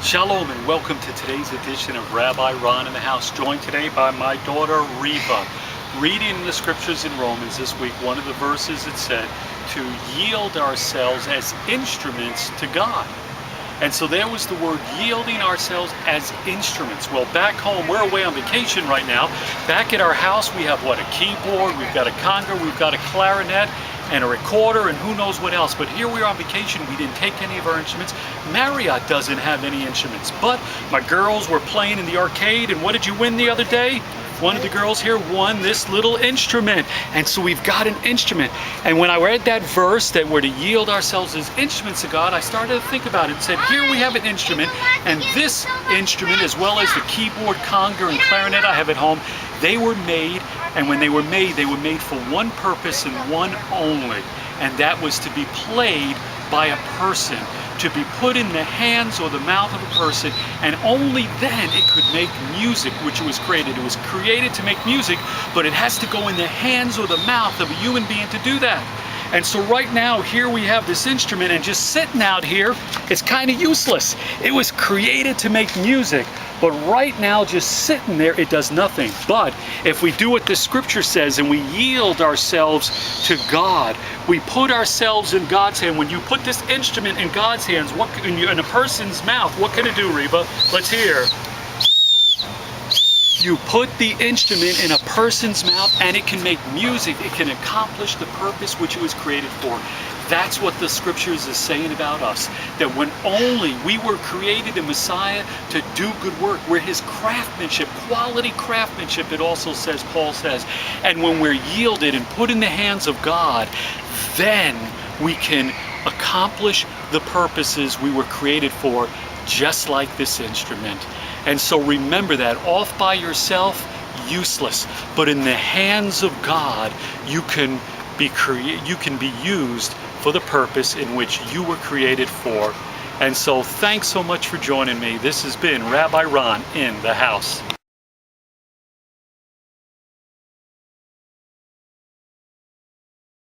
Shalom and welcome to today's edition of Rabbi Ron in the House, joined today by my daughter Reva. Reading the scriptures in Romans this week, one of the verses it said to yield ourselves as instruments to God. And so there was the word yielding ourselves as instruments. Well, back home, we're away on vacation right now. Back at our house, we have what? A keyboard, we've got a conga, we've got a clarinet, and a recorder, and who knows what else. But here we are on vacation. We didn't take any of our instruments. Marriott doesn't have any instruments. But my girls were playing in the arcade, and what did you win the other day? One of the girls here won this little instrument. And so we've got an instrument. And when I read that verse that we're to yield ourselves as instruments to God, I started to think about it and said, here we have an instrument, and this instrument, as well as the keyboard, conga, and clarinet I have at home, they were made, and when they were made for one purpose and one only, and that was to be played by a person, to be put in the hands or the mouth of a person, and only then it could make music, which it was created. It was created to make music, but it has to go in the hands or the mouth of a human being to do that. And so right now, here we have this instrument, and just sitting out here, it's kind of useless. It was created to make music, but right now, just sitting there, it does nothing. But if we do what the scripture says and we yield ourselves to God, we put ourselves in God's hand. When you put this instrument in God's hands, in a person's mouth, what can it do, Reba? Let's hear. You put the instrument in a person's mouth and it can make music. It can accomplish the purpose which it was created for. That's what the scriptures is saying about us. That when only we were created in Messiah to do good work, we're his craftsmanship, quality craftsmanship, it also says, Paul says. And when we're yielded and put in the hands of God, then we can accomplish the purposes we were created for, just like this instrument. And so remember that, off by yourself, useless. But in the hands of God, you can be used for the purpose in which you were created for. And so thanks so much for joining me. This has been Rabbi Ron in the House.